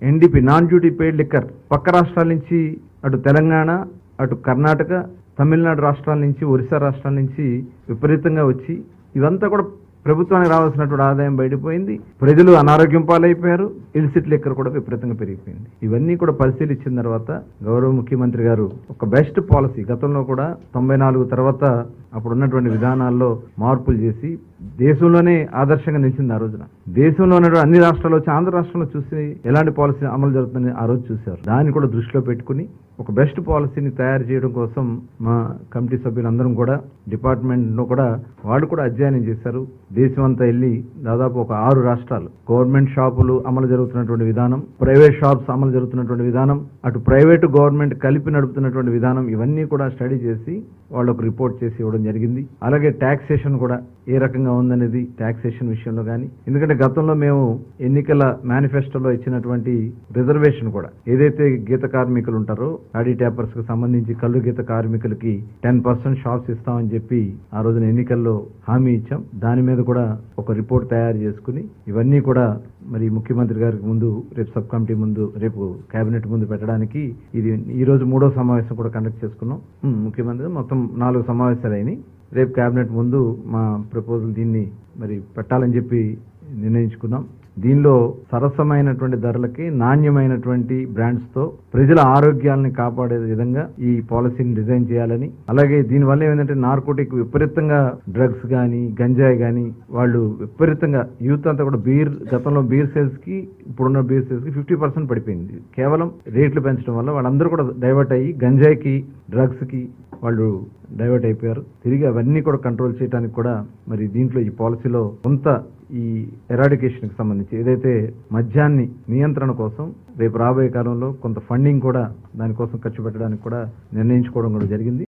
NDP non duty paid liquor పక్క రాష్ట్రాల నుంచి అటు తెలంగాణ, అటు కర్ణాటక, తమిళనాడు రాష్ట్రాల నుంచి, ఒరిస్సా రాష్ట్రాల నుంచి విపరీతంగా వచ్చి ఇదంతా కూడా ప్రభుత్వానికి రావాల్సినటువంటి ఆదాయం బయటపోయింది. ప్రజలు అనారోగ్యం పాలైపోయారు. ఇల్సిట్ లిక్కర్ కూడా విపరీతంగా పెరిగిపోయింది. ఇవన్నీ కూడా పరిశీలించిన తర్వాత గౌరవ ముఖ్యమంత్రి గారు ఒక బెస్ట్ పాలసీ, గతంలో కూడా 94 తర్వాత అప్పుడు ఉన్నటువంటి విధానాల్లో మార్పులు చేసి దేశంలోనే ఆదర్శంగా నిలిచింది. ఆ రోజున దేశంలో ఉన్నటువంటి అన్ని రాష్ట్రాలు వచ్చి ఆంధ్ర రాష్ట్రంలో చూసి ఎలాంటి పాలసీ అమలు జరుగుతుందని ఆ రోజు చూశారు. దాన్ని కూడా దృష్టిలో పెట్టుకుని ఒక బెస్ట్ పాలసీని తయారు చేయడం కోసం మా కమిటీ సభ్యులందరం కూడా డిపార్ట్మెంట్లో కూడా వాళ్ళు కూడా అధ్యయనం చేశారు. దేశం అంతా వెళ్ళి దాదాపు ఒక 6 రాష్ట్రాలు గవర్నమెంట్ షాపులు అమలు జరుగుతున్నటువంటి విధానం, ప్రైవేట్ షాప్స్ అమలు జరుగుతున్నటువంటి విధానం, అటు ప్రైవేటు గవర్నమెంట్ కలిపి నడుపుతున్నటువంటి విధానం, ఇవన్నీ కూడా స్టడీ చేసి వాళ్ళకు రిపోర్ట్ చేసి ఇవ్వడం జరిగింది. అలాగే ట్యాక్సేషన్ కూడా ఏ రకంగా ఉందనేది ట్యాక్సేషన్ విషయంలో కానీ, ఎందుకంటే గతంలో మేము ఎన్నికల మేనిఫెస్టోలో ఇచ్చినటువంటి రిజర్వేషన్ కూడా ఏదైతే గీత కార్మికులు ఉంటారో ఆడీ ట్యాపర్స్ కు సంబంధించి కళ్ళు గీత కార్మికులకి 10% షాప్స్ ఇస్తామని చెప్పి ఆ రోజున ఎన్నికల్లో హామీ ఇచ్చాం. దాని మీద కూడా ఒక రిపోర్ట్ తయారు చేసుకుని ఇవన్నీ కూడా మరి ముఖ్యమంత్రి గారికి ముందు రేపు సబ్ కమిటీ ముందు రేపు కేబినెట్ ముందు పెట్టడానికి ఇది ఈ రోజు 3వ సమావేశం కూడా కండక్ట్ చేసుకున్నాం. ముఖ్యమంత్రి మొత్తం 4 సమావేశాలు అయినాయి. రేపు కేబినెట్ ముందు మా ప్రపోజల్ దీన్ని మరి పెట్టాలని చెప్పి నిర్ణయించుకున్నాం. దీనిలో సరసమైనటువంటి ధరలకి నాణ్యమైనటువంటి బ్రాండ్స్ తో ప్రజల ఆరోగ్యాలను కాపాడే విధంగా ఈ పాలసీని డిజైన్ చేయాలని, అలాగే దీనివల్ల ఏంటంటే నార్కోటిక్ విపరీతంగా డ్రగ్స్ కానీ గంజాయి కానీ వాళ్ళు విపరీతంగా యూత్ అంతా కూడా గతంలో బీర్ సేల్స్ కి ఇప్పుడున్న బీర్ సేల్స్ కి 50% పడిపోయింది. కేవలం రేట్లు పెంచడం వల్ల వాళ్ళందరూ కూడా డైవర్ట్ అయ్యి గంజాయికి, డ్రగ్స్ కి వాళ్ళు డైవర్ట్ అయిపోయారు. తిరిగి అవన్నీ కూడా కంట్రోల్ చేయడానికి కూడా మరి దీంట్లో ఈ పాలసీలో కొంత ఈ ఎరాడికేషన్ కి సంబంధించి ఏదైతే మద్యాన్ని నియంత్రణ కోసం రేపు రాబోయే కాలంలో కొంత ఫండింగ్ కూడా దానికోసం ఖర్చు పెట్టడానికి కూడా నిర్ణయించుకోవడం కూడా జరిగింది.